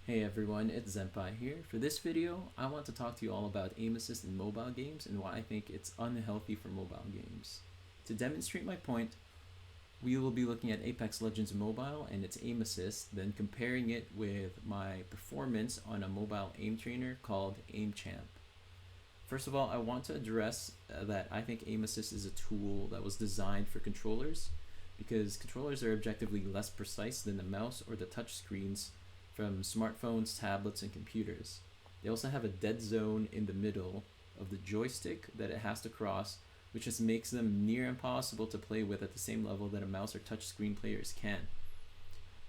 Hey everyone, it's Zenpai here. For this video, I want to talk to you all about aim assist in mobile games and why I think it's unhealthy for mobile games. To demonstrate my point, we will be looking at Apex Legends Mobile and its aim assist, then comparing it with my performance on a mobile aim trainer called AimChamp. First of all, I want to address that I think aim assist is a tool that was designed for controllers because controllers are objectively less precise than the mouse or the touch screens from smartphones, tablets, and computers. They also have a dead zone in the middle of the joystick that it has to cross, which just makes them near impossible to play with at the same level that a mouse or touchscreen players can.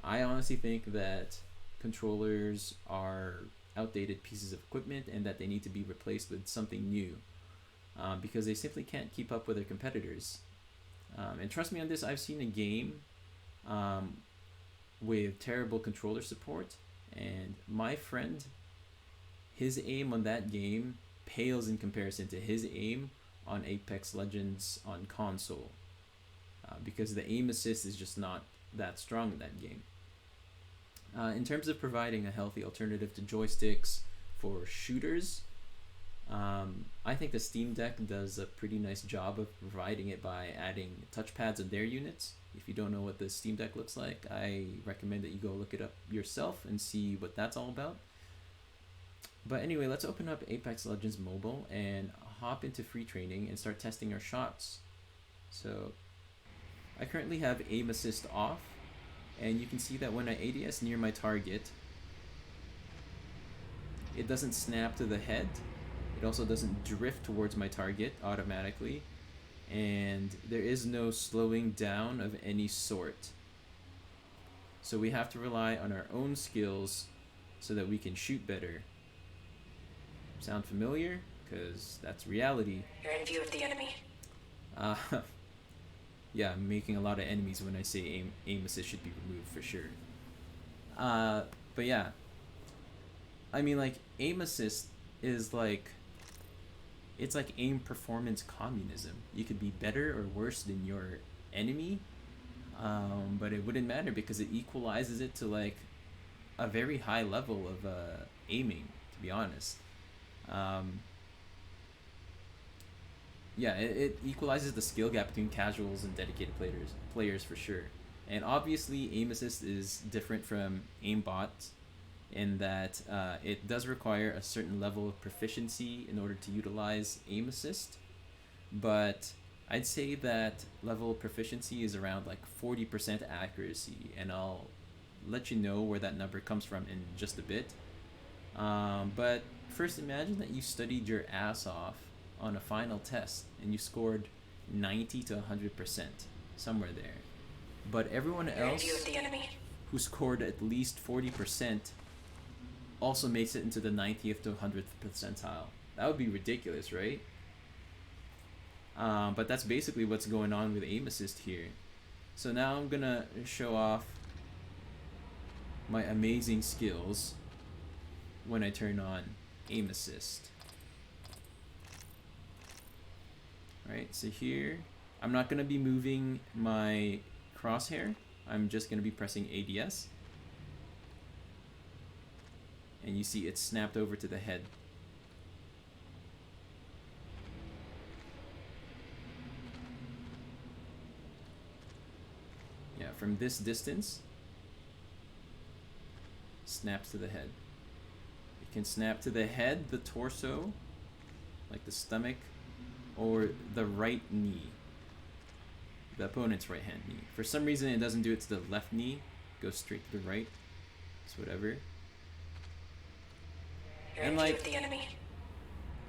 I honestly think that controllers are outdated pieces of equipment and that they need to be replaced with something new because they simply can't keep up with their competitors. And trust me on this, I've seen a game with terrible controller support, and my friend, his aim on that game pales in comparison to his aim on Apex Legends on console because the aim assist is just not that strong in that game. In terms of providing a healthy alternative to joysticks for shooters, I think the Steam Deck does a pretty nice job of providing it by adding touchpads on their units. If you don't know what the Steam Deck looks like, I recommend that you go look it up yourself and see what that's all about. But anyway, let's open up Apex Legends Mobile and hop into free training and start testing our shots. So I currently have aim assist off, and you can see that when I ADS near my target, it doesn't snap to the head. It also doesn't drift towards my target automatically, and there is no slowing down of any sort. So we have to rely on our own skills so that we can shoot better. Sound familiar? Because that's reality. You're in view of the enemy. Yeah, I'm making a lot of enemies when I say aim assist should be removed for sure. But yeah, I mean, like, aim assist is like, it's like aim performance communism. You could be better or worse than your enemy, but it wouldn't matter because it equalizes it to like a very high level of aiming, to be honest. Yeah, it equalizes the skill gap between casuals and dedicated players for sure. And obviously, aim assist is different from aimbot in that it does require a certain level of proficiency in order to utilize aim assist, but I'd say that level of proficiency is around like 40% accuracy, and I'll let you know where that number comes from in just a bit. But first, imagine that you studied your ass off on a final test and you scored 90 to 100%, somewhere there. But everyone else who scored at least 40% also makes it into the 90th to 100th percentile. That would be ridiculous, right? But that's basically what's going on with aim assist here. So now I'm gonna show off my amazing skills when I turn on aim assist. Alright, so here I'm not gonna be moving my crosshair. I'm just gonna be pressing ADS. And you see it snapped over to the head. Yeah, from this distance, snaps to the head. It can snap to the head, the torso, like the stomach, or the right knee, the opponent's right hand knee. For some reason it doesn't do it to the left knee, it goes straight to the right. It's whatever. And like,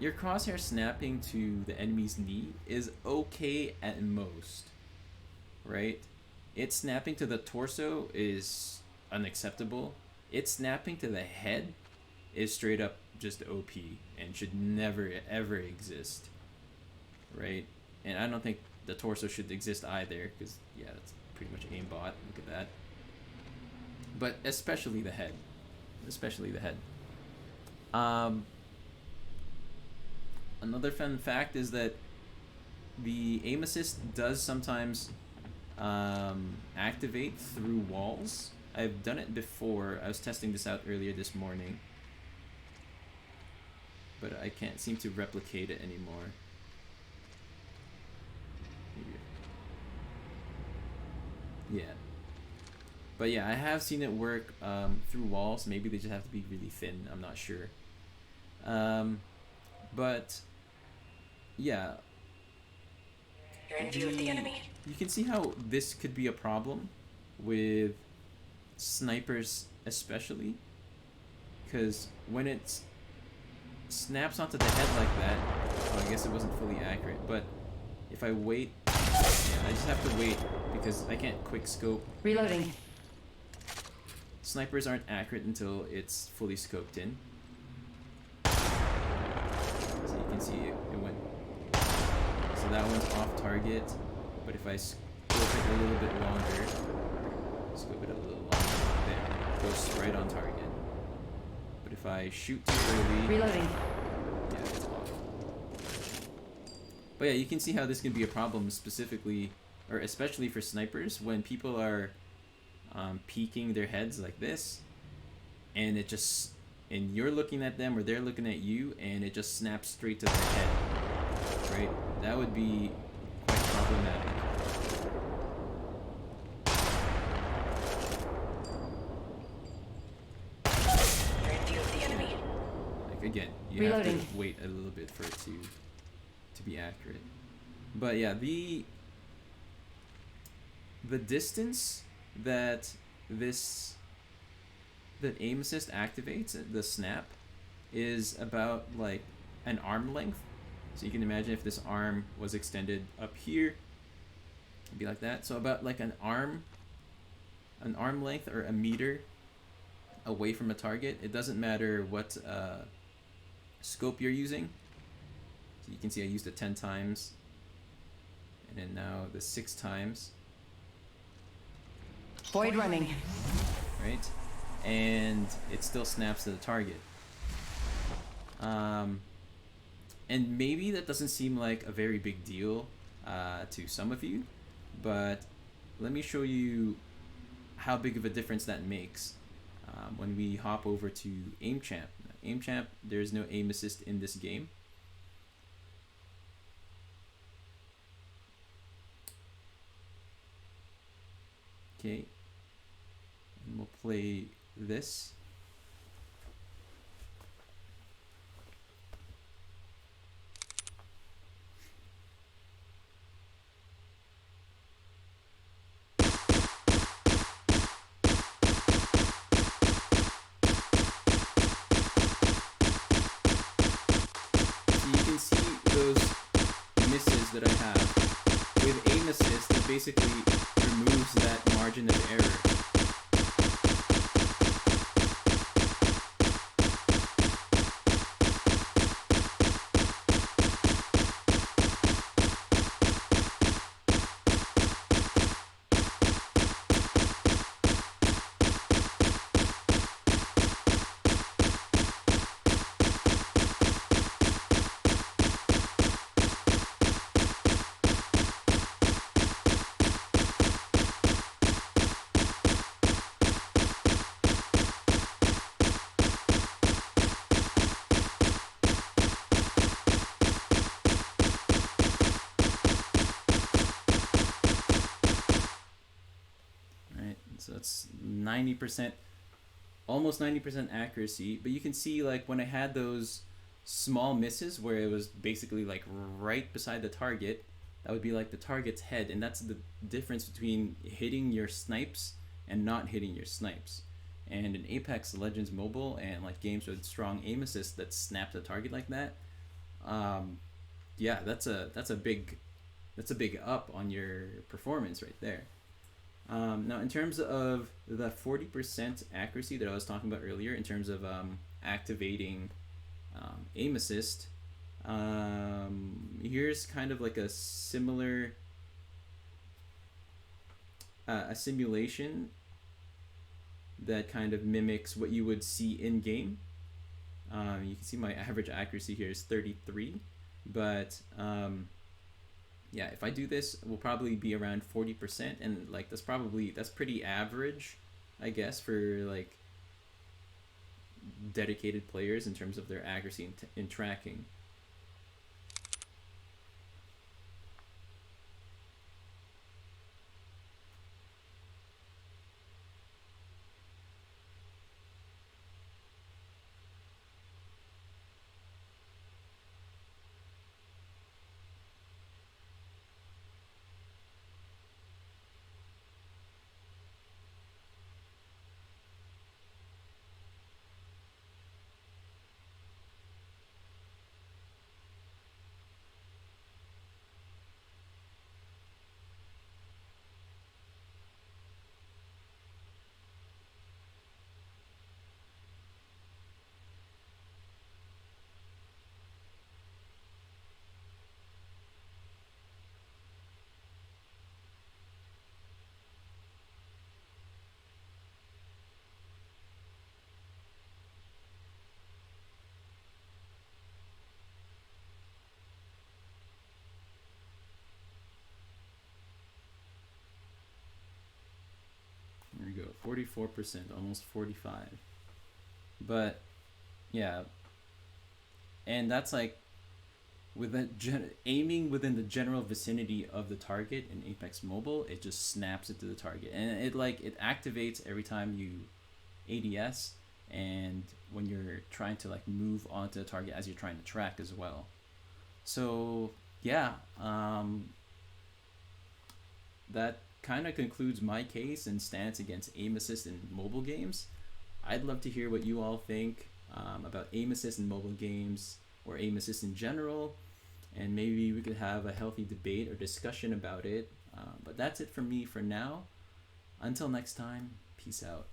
your crosshair snapping to the enemy's knee is okay at most, right? It snapping to the torso is unacceptable. It snapping to the head is straight up just OP and should never ever exist, right? And I don't think the torso should exist either, because yeah, that's pretty much aimbot. Look at that. But especially the head, especially the head. Another fun fact is that the aim assist does sometimes activate through walls. I've done it before. I was testing this out earlier this morning, but I can't seem to replicate it anymore. Yeah. But yeah, I have seen it work through walls. Maybe they just have to be really thin. I'm not sure. But yeah, You're in view of the enemy. you can see how this could be a problem with snipers, especially because when it snaps onto the head like that, well, I guess it wasn't fully accurate. But if I wait, yeah, I just have to wait because I can't quick scope. Reloading. Snipers aren't accurate until it's fully scoped in. So you can see it went. So that one's off target, but if I scope it a little bit longer, scope it a little longer, there, it goes right on target. But if I shoot too early, reloading. Yeah, it's off. But yeah, you can see how this can be a problem specifically, or especially for snipers when people are peeking their heads like this, and it just, and you're looking at them or they're looking at you, and it just snaps straight to their head, right? That would be quite problematic. You're in view of the enemy. Like again, you reloading. have to wait a little bit for it to be accurate. But yeah, the distance that aim assist activates, the snap, is about like an arm length. So you can imagine if this arm was extended up here, it'd be like that. So about like an arm length or a meter away from a target. It doesn't matter what scope you're using. So you can see I used it 10 times, and then now the 6 times. Void running. Right? And it still snaps to the target. And maybe that doesn't seem like a very big deal to some of you, but let me show you how big of a difference that makes when we hop over to AimChamp. AimChamp, there's no aim assist in this game. Okay, and we'll play this. So you can see those misses that I have. With aim assist, it basically removes that margin of error. So that's 90%, almost 90% accuracy. But you can see like when I had those small misses where it was basically like right beside the target, that would be like the target's head. And that's the difference between hitting your snipes and not hitting your snipes. And in Apex Legends Mobile and like games with strong aim assist that snap the target like that, yeah, that's a big up on your performance right there. Now, in terms of the 40% accuracy that I was talking about earlier, in terms of activating aim assist, here's kind of like a similar a simulation that kind of mimics what you would see in game. You can see my average accuracy here is 33, but yeah, if I do this, we'll probably be around 40%, and like that's pretty average I guess, for like dedicated players in terms of their accuracy in tracking. There we go, 44%, almost 45. But yeah, and that's like with aiming within the general vicinity of the target in Apex Mobile, it just snaps into the target, and it activates every time you ADS, and when you're trying to like move onto the target as you're trying to track as well. So yeah, that kind of concludes my case and stance against aim assist in mobile games. I'd love to hear what you all think about aim assist in mobile games or aim assist in general, and maybe we could have a healthy debate or discussion about it. But that's it from me for now. Until next time, peace out.